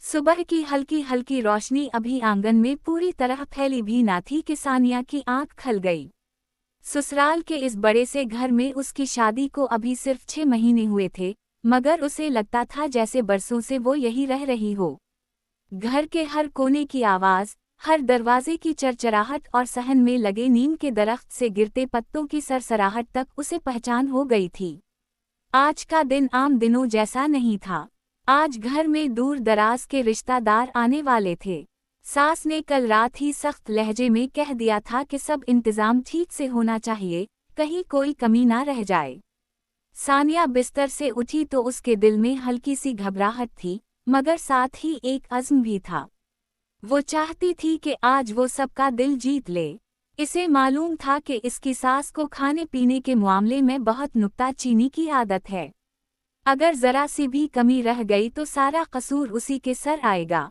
सुबह की हल्की हल्की रोशनी अभी आंगन में पूरी तरह फैली भी ना थी कि सानिया की आंख खल गई। ससुराल के इस बड़े से घर में उसकी शादी को अभी सिर्फ 6 महीने हुए थे, मगर उसे लगता था जैसे बरसों से वो यही रह रही हो। घर के हर कोने की आवाज, हर दरवाजे की चरचराहट और सहन में लगे नीम के दरख्त से गिरते पत्तों की सरसराहट तक उसे पहचान हो गई थी। आज का दिन आम दिनों जैसा नहीं था। आज घर में दूर दराज के रिश्तेदार आने वाले थे। सास ने कल रात ही सख्त लहजे में कह दिया था कि सब इंतजाम ठीक से होना चाहिए, कहीं कोई कमी ना रह जाए। सानिया बिस्तर से उठी तो उसके दिल में हल्की सी घबराहट थी, मगर साथ ही एक अज़्म भी था। वो चाहती थी कि आज वो सबका दिल जीत ले। इसे मालूम था कि इसकी सास को खाने पीने के मामले में बहुत नुक्ताचीनी की आदत है। अगर जरा सी भी कमी रह गई तो सारा कसूर उसी के सर आएगा।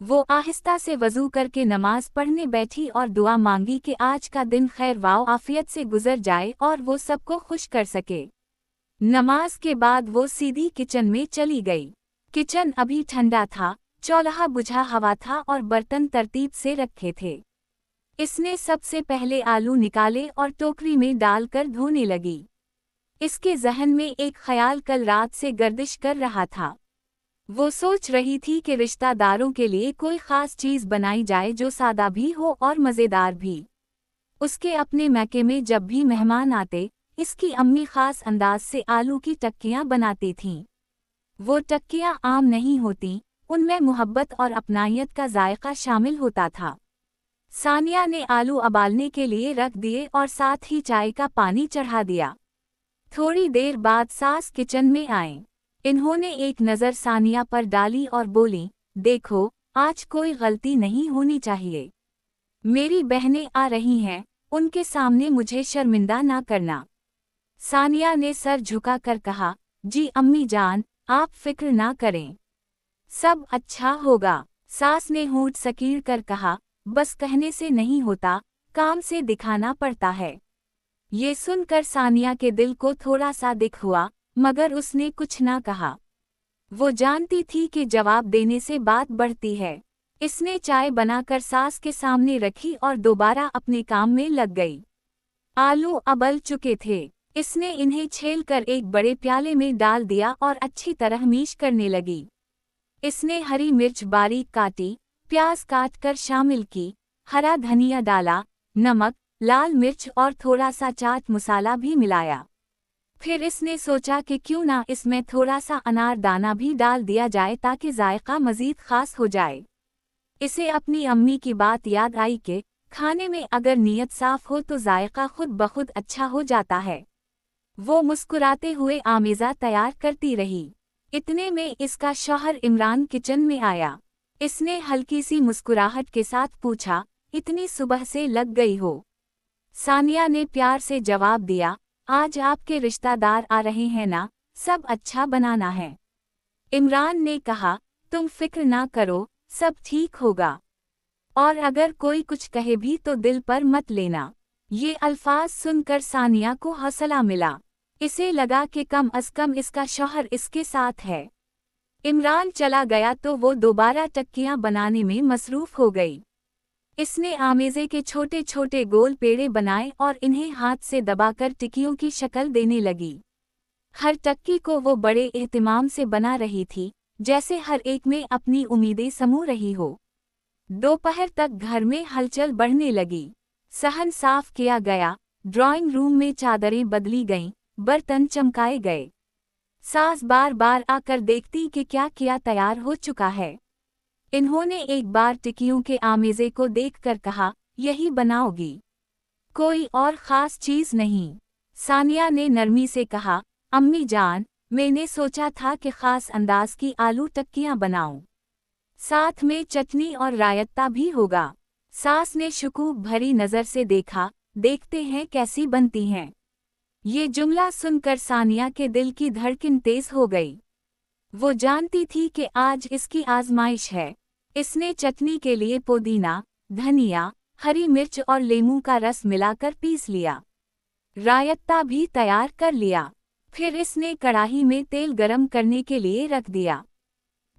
वो आहिस्ता से वजू करके नमाज पढ़ने बैठी और दुआ मांगी कि आज का दिन खैर वाव आफियत से गुजर जाए और वो सबको खुश कर सके। नमाज के बाद वो सीधी किचन में चली गई। किचन अभी ठंडा था, चूल्हा बुझा हवा था और बर्तन तरतीब से रखे थे। इसने सबसे पहले आलू निकाले और टोकरी में डालकर धोने लगी। इसके जहन में एक ख्याल कल रात से गर्दिश कर रहा था। वो सोच रही थी कि रिश्तेदारों के लिए कोई खास चीज बनाई जाए जो सादा भी हो और मज़ेदार भी। उसके अपने मैके में जब भी मेहमान आते, इसकी अम्मी खास अंदाज से आलू की टक्कियां बनाती थीं। वो टक्कियां आम नहीं होती, उनमें मोहब्बत और अपनायत का जायका शामिल होता था। सानिया ने आलू उबालने के लिए रख दिए और साथ ही चाय का पानी चढ़ा दिया। थोड़ी देर बाद सास किचन में आए। इन्होंने एक नज़र सानिया पर डाली और बोली, देखो, आज कोई गलती नहीं होनी चाहिए। मेरी बहनें आ रही हैं, उनके सामने मुझे शर्मिंदा ना करना। सानिया ने सर झुका कर कहा, जी अम्मी जान, आप फिक्र ना करें, सब अच्छा होगा। सास ने होंठ सकीड़ कर कहा, बस कहने से नहीं होता, काम से दिखाना पड़ता है। ये सुनकर सानिया के दिल को थोड़ा सा दुख हुआ, मगर उसने कुछ ना कहा। वो जानती थी कि जवाब देने से बात बढ़ती है। इसने चाय बनाकर सास के सामने रखी और दोबारा अपने काम में लग गई। आलू उबल चुके थे। इसने इन्हें छीलकर एक बड़े प्याले में डाल दिया और अच्छी तरह मीश करने लगी। इसने हरी मिर्च बारीक काटी, प्याज काट कर शामिल की, हरा धनिया डाला, नमक, लाल मिर्च और थोड़ा सा चाट मसाला भी मिलाया। फिर इसने सोचा कि क्यों ना इसमें थोड़ा सा अनार दाना भी डाल दिया जाए ताकि जायका मज़ीद खास हो जाए। इसे अपनी अम्मी की बात याद आई कि खाने में अगर नीयत साफ हो तो जायका खुद बखुद अच्छा हो जाता है। वो मुस्कुराते हुए आमेज़ा तैयार करती रही। इतने में इसका शौहर इमरान किचन में आया। इसने हल्की सी मुस्कुराहट के साथ पूछा, इतनी सुबह से लग गई हो? सानिया ने प्यार से जवाब दिया, आज आपके रिश्तेदार आ रहे हैं ना, सब अच्छा बनाना है। इमरान ने कहा, तुम फिक्र ना करो, सब ठीक होगा। और अगर कोई कुछ कहे भी तो दिल पर मत लेना। ये अल्फाज सुनकर सानिया को हौसला मिला। इसे लगा कि कम अज कम इसका शौहर इसके साथ है। इमरान चला गया तो वो दोबारा टक्कियां बनाने में मसरूफ हो गई। इसने आमेज़े के छोटे छोटे गोल पेड़े बनाए और इन्हें हाथ से दबाकर टिक्कियों की शक्ल देने लगी। हर टक्की को वो बड़े एहतिमाम से बना रही थी, जैसे हर एक में अपनी उम्मीदें समो रही हो। दोपहर तक घर में हलचल बढ़ने लगी। सहन साफ किया गया, ड्राइंग रूम में चादरें बदली गईं, बर्तन चमकाए गए। सास बार बार आकर देखती कि क्या किया तैयार हो चुका है। इन्होंने एक बार टिक्कियों के आमेज़े को देखकर कहा, यही बनाओगी? कोई और ख़ास चीज़ नहीं? सानिया ने नरमी से कहा, अम्मी जान, मैंने सोचा था कि ख़ास अंदाज की आलू टक्कियां बनाऊं। साथ में चटनी और रायता भी होगा। सास ने शुकूक भरी नज़र से देखा, देखते हैं कैसी बनती हैं। ये जुमला सुनकर सानिया के दिल की धड़कन तेज हो गई। वो जानती थी कि आज इसकी आजमाइश है। इसने चटनी के लिए पुदीना, धनिया, हरी मिर्च और लेमू का रस मिलाकर पीस लिया। रायता भी तैयार कर लिया। फिर इसने कढ़ाई में तेल गरम करने के लिए रख दिया।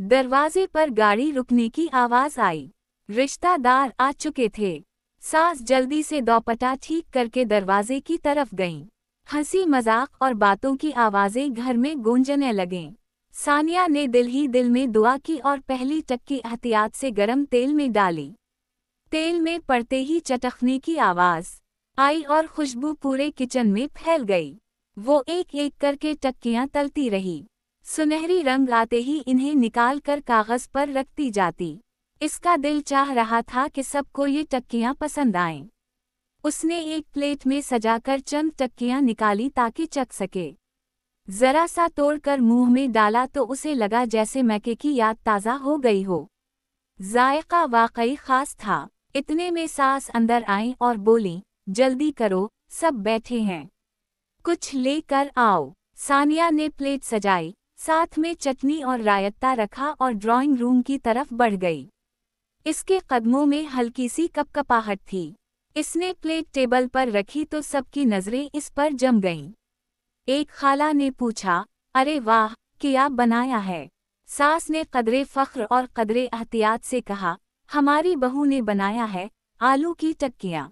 दरवाजे पर गाड़ी रुकने की आवाज आई। रिश्तेदार आ चुके थे। सास जल्दी से दोपट्टा ठीक करके दरवाजे की तरफ गईं। हंसी मजाक और बातों की आवाजें घर में गूंजने लगें। सानिया ने दिल ही दिल में दुआ की और पहली टक्की एहतियात से गरम तेल में डाली। तेल में पड़ते ही चटकने की आवाज आई और खुशबू पूरे किचन में फैल गई। वो एक एक करके टक्कियां तलती रही। सुनहरी रंग आते ही इन्हें निकाल कर कागज पर रखती जाती। इसका दिल चाह रहा था कि सबको ये टक्कियां पसंद आएं। उसने एक प्लेट में सजाकर चंद टक्कियां निकाली ताकि चख सके। जरा सा तोड़कर मुंह में डाला तो उसे लगा जैसे मैके की याद ताज़ा हो गई हो। जायका वाकई खास था। इतने में सास अंदर आईं और बोली, जल्दी करो, सब बैठे हैं, कुछ लेकर आओ। सानिया ने प्लेट सजाई, साथ में चटनी और रायता रखा और ड्राइंग रूम की तरफ बढ़ गई। इसके कदमों में हल्की सी कपकपाहट थी। इसने प्लेट टेबल पर रखी तो सबकी नजरें इस पर जम गईं। एक खाला ने पूछा, अरे वाह, क्या बनाया है? सास ने कदरे फख्र और कदरे एहतियात से कहा, हमारी बहू ने बनाया है, आलू की टक्कियां।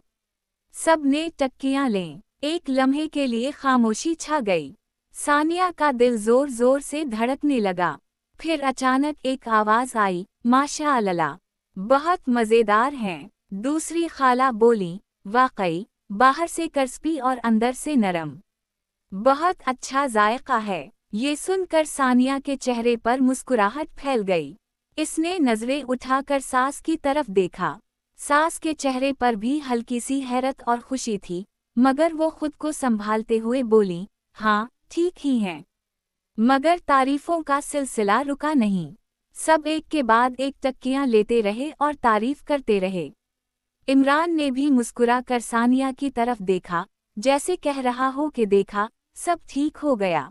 सब ने टक्कियां लें। एक लम्हे के लिए खामोशी छा गई। सानिया का दिल जोर जोर से धड़कने लगा। फिर अचानक एक आवाज आई, माशाअल्लाह, बहुत मजेदार हैं। दूसरी खाला बोली, वाकई, बाहर से क्रिस्पी और अंदर से नरम, बहुत अच्छा जायका है। ये सुनकर सानिया के चेहरे पर मुस्कुराहट फैल गई। इसने नजरें उठाकर सास की तरफ देखा। सास के चेहरे पर भी हल्की सी हैरत और खुशी थी, मगर वो खुद को संभालते हुए बोली, हाँ, ठीक ही हैं। मगर तारीफों का सिलसिला रुका नहीं। सब एक के बाद एक टक्कियां लेते रहे और तारीफ करते रहे। इमरान ने भी मुस्कुरा कर सानिया की तरफ देखा, जैसे कह रहा हो कि देखा, सब ठीक हो गया।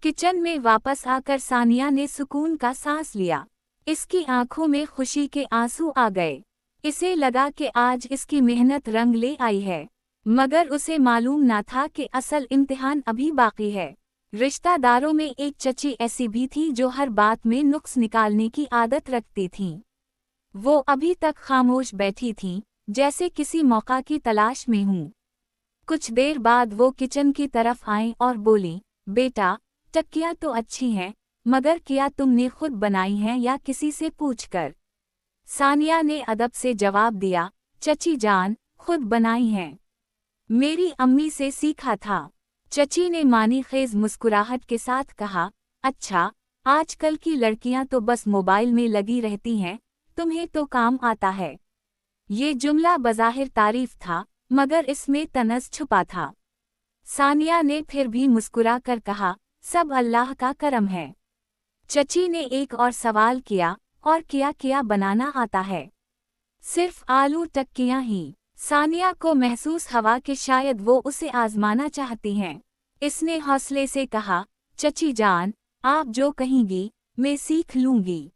किचन में वापस आकर सानिया ने सुकून का सांस लिया। इसकी आंखों में खुशी के आंसू आ गए। इसे लगा कि आज इसकी मेहनत रंग ले आई है, मगर उसे मालूम न था कि असल इम्तिहान अभी बाकी है। रिश्तेदारों में एक चची ऐसी भी थी जो हर बात में नुक्स निकालने की आदत रखती थीं। वो अभी तक खामोश बैठी थीं, जैसे किसी मौका की तलाश में हूँ। कुछ देर बाद वो किचन की तरफ आईं और बोली, बेटा, टक्कियां तो अच्छी हैं, मगर क्या तुमने खुद बनाई हैं या किसी से पूछकर? सानिया ने अदब से जवाब दिया, चची जान, खुद बनाई हैं। मेरी अम्मी से सीखा था। चची ने मानी खेज मुस्कुराहट के साथ कहा, अच्छा, आजकल की लड़कियां तो बस मोबाइल में लगी रहती हैं, तुम्हें तो काम आता है। ये जुमला बज़ाहिर तारीफ था, मगर इसमें तनज़ छुपा था। सानिया ने फिर भी मुस्कुरा कर कहा, सब अल्लाह का करम है। चची ने एक और सवाल किया, और क्या बनाना आता है? सिर्फ आलू टक्कियां ही। सानिया को महसूस हुआ कि शायद वो उसे आजमाना चाहती हैं। इसने हौसले से कहा, चची जान, आप जो कहेंगी, मैं सीख लूंगी।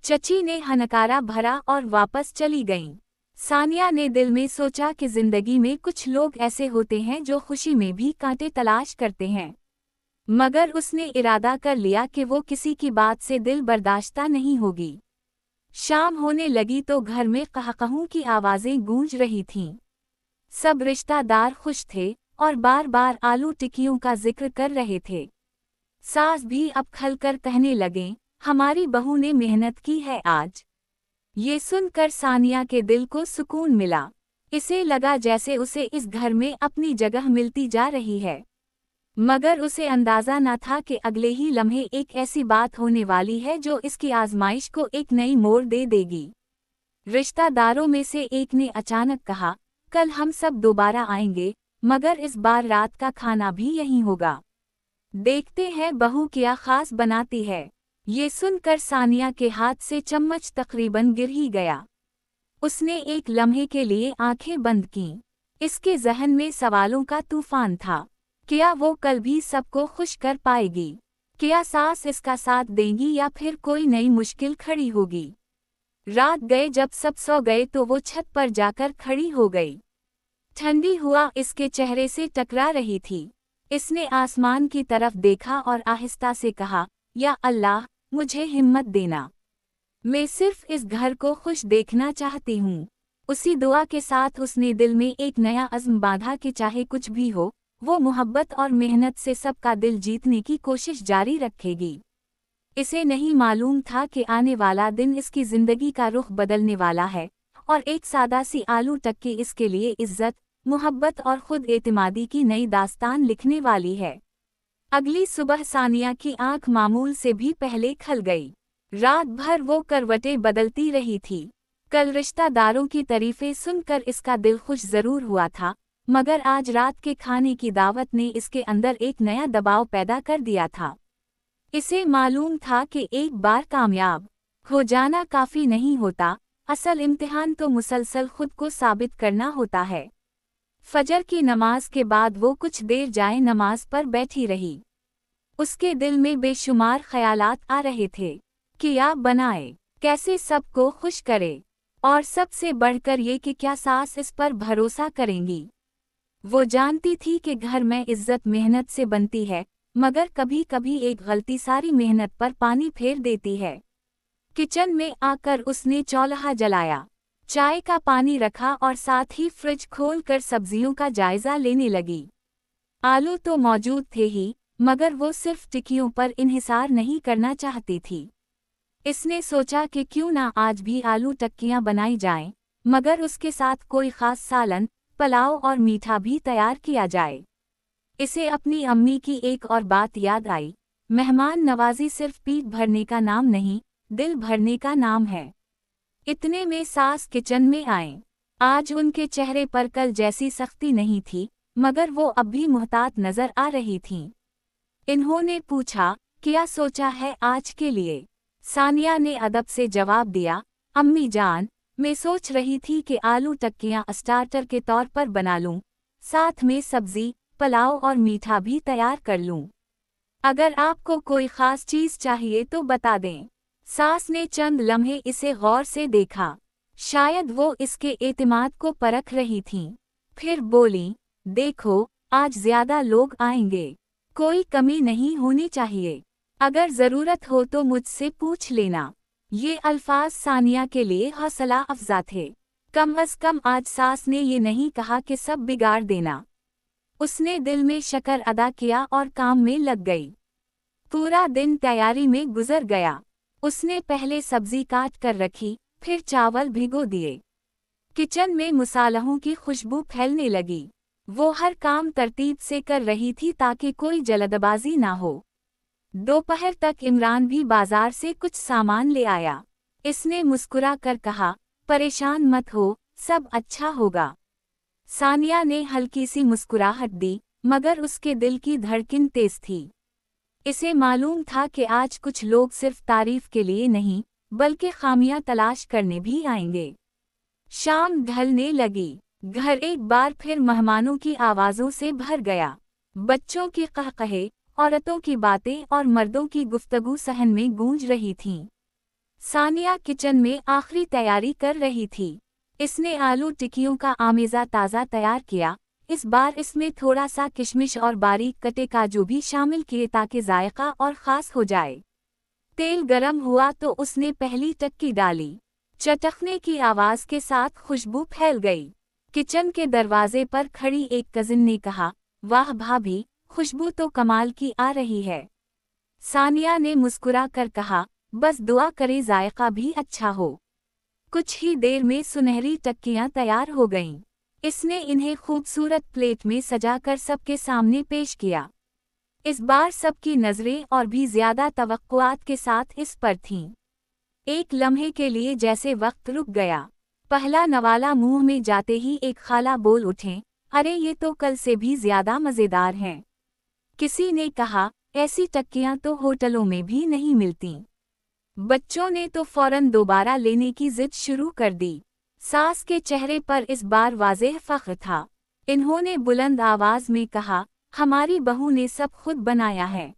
चची ने हनकारा भरा और वापस चली गईं। सानिया ने दिल में सोचा कि जिंदगी में कुछ लोग ऐसे होते हैं जो खुशी में भी कांटे तलाश करते हैं। मगर उसने इरादा कर लिया कि वो किसी की बात से दिल बर्दाश्ता नहीं होगी। शाम होने लगी तो घर में कहकहों की आवाजें गूंज रही थीं। सब रिश्तेदार खुश थे और बार बार आलू टिक्कियों का जिक्र कर रहे थे। सास भी अब खलकर कहने लगे, हमारी बहू ने मेहनत की है आज। ये सुनकर सानिया के दिल को सुकून मिला। इसे लगा जैसे उसे इस घर में अपनी जगह मिलती जा रही है। मगर उसे अंदाजा न था कि अगले ही लम्हे एक ऐसी बात होने वाली है जो इसकी आजमाइश को एक नई मोड़ दे देगी। रिश्तेदारों में से एक ने अचानक कहा, कल हम सब दोबारा आएंगे, मगर इस बार रात का खाना भी यहीं होगा। देखते हैं बहू क्या खास बनाती है। ये सुनकर सानिया के हाथ से चम्मच तकरीबन गिर ही गया। उसने एक लम्हे के लिए आंखें बंद कीं। इसके जहन में सवालों का तूफान था। क्या वो कल भी सबको खुश कर पाएगी? क्या सास इसका साथ देंगी या फिर कोई नई मुश्किल खड़ी होगी? रात गए जब सब सो गए तो वो छत पर जाकर खड़ी हो गई। ठंडी हुआ इसके चेहरे से टकरा रही थी। इसने आसमान की तरफ देखा और आहिस्ता से कहा, या अल्लाह, मुझे हिम्मत देना। मैं सिर्फ इस घर को खुश देखना चाहती हूँ। उसी दुआ के साथ उसने दिल में एक नया अज़्म बांधा कि चाहे कुछ भी हो, वो मोहब्बत और मेहनत से सबका दिल जीतने की कोशिश जारी रखेगी। इसे नहीं मालूम था कि आने वाला दिन इसकी जिंदगी का रुख बदलने वाला है और एक सादा सी आलू टक्की इसके लिए इज्जत, मोहब्बत और खुद एतमादी की नई दास्तान लिखने वाली है। अगली सुबह सानिया की आंख मामूल से भी पहले खल गई। रात भर वो करवटें बदलती रही थी। कल रिश्तेदारों की तारीफें सुनकर इसका दिल खुश जरूर हुआ था, मगर आज रात के खाने की दावत ने इसके अंदर एक नया दबाव पैदा कर दिया था। इसे मालूम था कि एक बार कामयाब हो जाना काफ़ी नहीं होता, असल इम्तिहान तो मुसलसल खुद को साबित करना होता है। फजर की नमाज के बाद वो कुछ देर जाए नमाज पर बैठी रही। उसके दिल में बेशुमार ख्यालात आ रहे थे। क्या बनाए, कैसे सबको खुश करे, और सबसे बढ़कर ये कि क्या सास इस पर भरोसा करेंगी। वो जानती थी कि घर में इज्जत मेहनत से बनती है, मगर कभी कभी एक गलती सारी मेहनत पर पानी फेर देती है। किचन में आकर उसने चौल्हा जलाया, चाय का पानी रखा और साथ ही फ्रिज खोलकर सब्जियों का जायजा लेने लगी। आलू तो मौजूद थे ही, मगर वो सिर्फ टिक्कियों पर इन्हिसार नहीं करना चाहती थी। इसने सोचा कि क्यों ना आज भी आलू टिक्कियां बनाई जाएं, मगर उसके साथ कोई खास सालन, पुलाव और मीठा भी तैयार किया जाए। इसे अपनी अम्मी की एक और बात याद आई, मेहमान नवाजी सिर्फ पेट भरने का नाम नहीं, दिल भरने का नाम है। इतने में सास किचन में आए। आज उनके चेहरे पर कल जैसी सख्ती नहीं थी, मगर वो अब भी मुहतात नजर आ रही थीं। इन्होंने पूछा, क्या सोचा है आज के लिए? सानिया ने अदब से जवाब दिया, अम्मी जान, मैं सोच रही थी कि आलू टिक्कियां स्टार्टर के तौर पर बना लूं, साथ में सब्जी, पुलाव और मीठा भी तैयार कर लूं। अगर आपको कोई खास चीज चाहिए तो बता दें। सास ने चंद लम्हे इसे गौर से देखा, शायद वो इसके एतमाद को परख रही थीं। फिर बोली, देखो, आज ज्यादा लोग आएंगे, कोई कमी नहीं होनी चाहिए। अगर जरूरत हो तो मुझसे पूछ लेना। ये अल्फाज सानिया के लिए हौसला अफजा थे। कम अज कम आज सास ने ये नहीं कहा कि सब बिगाड़ देना। उसने दिल में शक्र अदा किया और काम में लग गई। पूरा दिन तैयारी में गुजर गया। उसने पहले सब्जी काट कर रखी, फिर चावल भिगो दिए। किचन में मसालों की खुशबू फैलने लगी। वो हर काम तरतीब से कर रही थी ताकि कोई जल्दबाजी ना हो। दोपहर तक इमरान भी बाजार से कुछ सामान ले आया। इसने मुस्कुरा कर कहा, परेशान मत हो, सब अच्छा होगा। सानिया ने हल्की सी मुस्कुराहट दी, मगर उसके दिल की धड़कन तेज थी। इसे मालूम था कि आज कुछ लोग सिर्फ तारीफ के लिए नहीं, बल्कि खामियां तलाश करने भी आएंगे। शाम ढलने लगी। घर एक बार फिर मेहमानों की आवाज़ों से भर गया। बच्चों की कहकहे, औरतों की बातें और मर्दों की गुफ्तगू सहन में गूंज रही थीं। सानिया किचन में आखिरी तैयारी कर रही थी। इसने आलू टिक्कियों का आमेज़ा ताज़ा तैयार किया। इस बार इसमें थोड़ा सा किशमिश और बारीक कटे काजू भी शामिल किए ताकि जायका और ख़ास हो जाए। तेल गरम हुआ तो उसने पहली टिक्की डाली। चटकने की आवाज़ के साथ खुशबू फैल गई। किचन के दरवाजे पर खड़ी एक कजिन ने कहा, वाह भाभी, खुशबू तो कमाल की आ रही है। सानिया ने मुस्कुरा कर कहा, बस दुआ करे जायका भी अच्छा हो। कुछ ही देर में सुनहरी टिक्कियां तैयार हो गईं। इसने इन्हें खूबसूरत प्लेट में सजाकर सबके सामने पेश किया। इस बार सबकी नज़रें और भी ज्यादा तवक्कुआत के साथ इस पर थीं। एक लम्हे के लिए जैसे वक्त रुक गया। पहला नवाला मुंह में जाते ही एक खाला बोल उठे, अरे ये तो कल से भी ज्यादा मज़ेदार हैं। किसी ने कहा, ऐसी टिक्कियां तो होटलों में भी नहीं मिलती। बच्चों ने तो फौरन दोबारा लेने की जिद शुरू कर दी। सास के चेहरे पर इस बार वाज़ेह फ़ख्र था। इन्होंने बुलंद आवाज़ में कहा, हमारी बहू ने सब खुद बनाया है,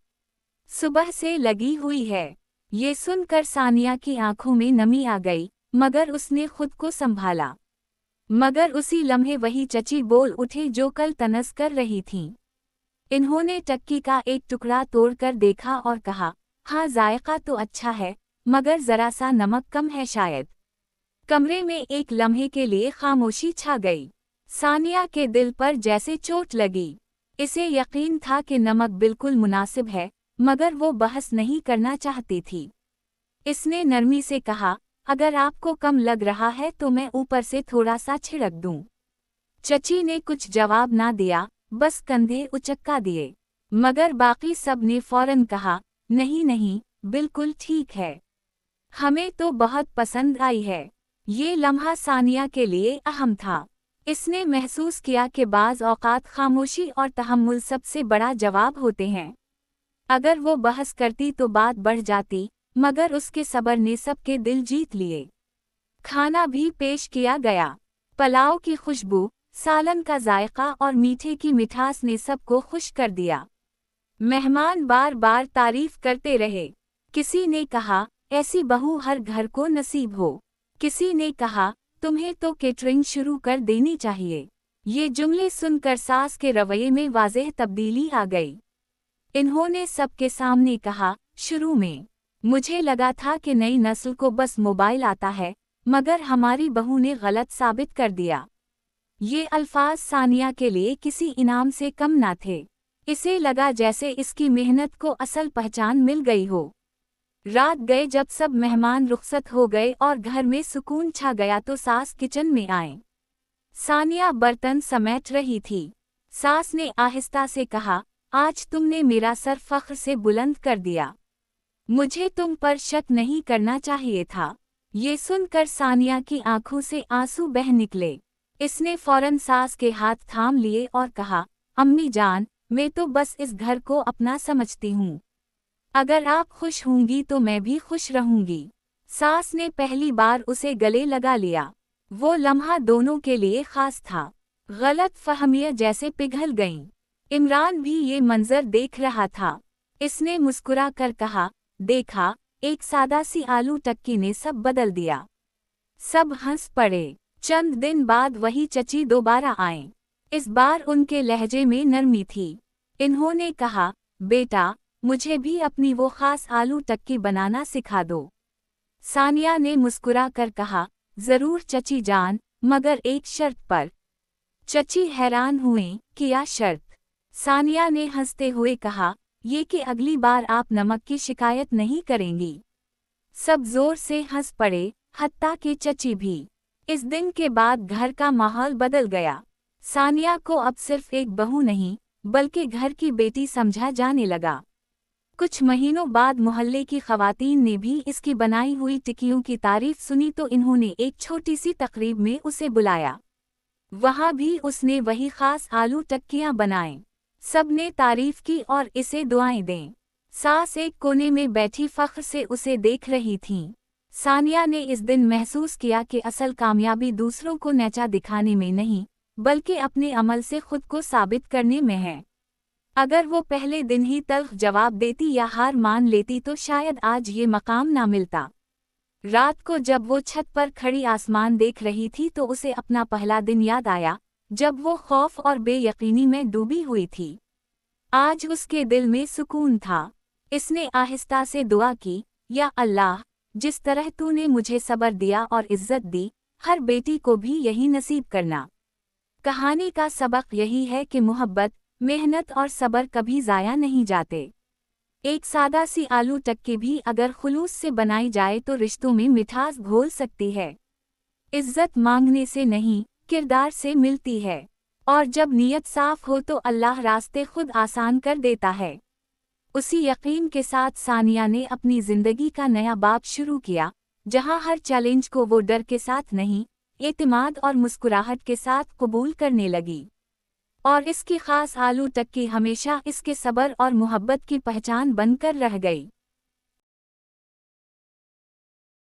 सुबह से लगी हुई है। ये सुनकर सानिया की आंखों में नमी आ गई, मगर उसने खुद को संभाला। मगर उसी लम्हे वही चची बोल उठे जो कल तनज़ कर रही थीं। इन्होंने टिक्की का एक टुकड़ा तोड़कर देखा और कहा, हाँ, जायका तो अच्छा है, मगर जरा सा नमक कम है शायद। कमरे में एक लम्हे के लिए खामोशी छा गई। सानिया के दिल पर जैसे चोट लगी। इसे यकीन था कि नमक बिल्कुल मुनासिब है, मगर वो बहस नहीं करना चाहती थी। इसने नरमी से कहा, अगर आपको कम लग रहा है तो मैं ऊपर से थोड़ा सा छिड़क दूं। चची ने कुछ जवाब ना दिया, बस कंधे उचक्का दिए। मगर बाकी सब ने फौरन कहा, नहीं नहीं, बिल्कुल ठीक है, हमें तो बहुत पसंद आई है। ये लम्हा सानिया के लिए अहम था। इसने महसूस किया कि बाज़ औक़ात खामोशी और तहम्मुल सबसे बड़ा जवाब होते हैं। अगर वो बहस करती तो बात बढ़ जाती, मगर उसके सब्र ने सबके दिल जीत लिए। खाना भी पेश किया गया। पुलाव की खुशबू, सालन का जायका और मीठे की मिठास ने सबको खुश कर दिया। मेहमान बार बार तारीफ करते रहे। किसी ने कहा, ऐसी बहू हर घर को नसीब हो। किसी ने कहा, तुम्हें तो केटरिंग शुरू कर देनी चाहिए। ये जुमले सुनकर सास के रवैये में वाज़ेह तब्दीली आ गई। इन्होंने सबके सामने कहा, शुरू में मुझे लगा था कि नई नस्ल को बस मोबाइल आता है, मगर हमारी बहू ने गलत साबित कर दिया। ये अल्फाज सानिया के लिए किसी इनाम से कम ना थे। इसे लगा जैसे इसकी मेहनत को असल पहचान मिल गई हो। रात गए जब सब मेहमान रुखसत हो गए और घर में सुकून छा गया तो सास किचन में आए। सानिया बर्तन समेट रही थी। सास ने आहिस्ता से कहा, आज तुमने मेरा सर फख्र से बुलंद कर दिया। मुझे तुम पर शक नहीं करना चाहिए था। ये सुनकर सानिया की आंखों से आंसू बह निकले। इसने फौरन सास के हाथ थाम लिए और कहा, अम्मी जान, मैं तो बस इस घर को अपना समझती हूँ। अगर आप खुश होंगी तो मैं भी खुश रहूंगी। सास ने पहली बार उसे गले लगा लिया। वो लम्हा दोनों के लिए खास था। गलत फहमियां जैसे पिघल गईं। इमरान भी ये मंजर देख रहा था। इसने मुस्कुरा कर कहा, देखा, एक सादा सी आलू टक्की ने सब बदल दिया। सब हंस पड़े। चंद दिन बाद वही चची दोबारा आए। इस बार उनके लहजे में नरमी थी। इन्होंने कहा, बेटा, मुझे भी अपनी वो खास आलू टक्की बनाना सिखा दो। सानिया ने मुस्कुरा कर कहा, जरूर चची जान, मगर एक शर्त पर। चची हैरान हुए, क्या शर्त? सानिया ने हंसते हुए कहा, ये कि अगली बार आप नमक की शिकायत नहीं करेंगी। सब जोर से हंस पड़े, हत्ता कि चची भी। इस दिन के बाद घर का माहौल बदल गया। सानिया को अब सिर्फ एक बहू नहीं, बल्कि घर की बेटी समझा जाने लगा। कुछ महीनों बाद मोहल्ले की खवातीन ने भी इसकी बनाई हुई टिक्कियों की तारीफ सुनी तो इन्होंने एक छोटी सी तकरीब में उसे बुलाया। वहाँ भी उसने वही खास आलू टक्कियाँ बनाए। सब ने तारीफ की और इसे दुआएं दें। सास एक कोने में बैठी फख्र से उसे देख रही थीं। सानिया ने इस दिन महसूस किया कि असल कामयाबी दूसरों को नीचा दिखाने में नहीं, बल्कि अपने अमल से खुद को साबित करने में है। अगर वो पहले दिन ही तल्ख जवाब देती या हार मान लेती तो शायद आज ये मकाम ना मिलता। रात को जब वो छत पर खड़ी आसमान देख रही थी तो उसे अपना पहला दिन याद आया, जब वो खौफ और बेयकीनी में डूबी हुई थी। आज उसके दिल में सुकून था। इसने आहिस्ता से दुआ की, या अल्लाह, जिस तरह तूने मुझे सब्र दिया और इज्जत दी, हर बेटी को भी यही नसीब करना। कहानी का सबक यही है कि मोहब्बत, मेहनत और सब्र कभी ज़ाया नहीं जाते। एक सादा सी आलू टक्की भी अगर खुलूस से बनाई जाए तो रिश्तों में मिठास घोल सकती है। इज्जत मांगने से नहीं, किरदार से मिलती है। और जब नीयत साफ हो तो अल्लाह रास्ते खुद आसान कर देता है। उसी यकीन के साथ सानिया ने अपनी ज़िंदगी का नया बाब शुरू किया, जहां हर चैलेंज को वो डर के साथ नहीं, एतमाद और मुस्कुराहट के साथ कबूल करने लगी। और इसकी खास आलू टक्की हमेशा इसके सब्र और मोहब्बत की पहचान बनकर रह गई।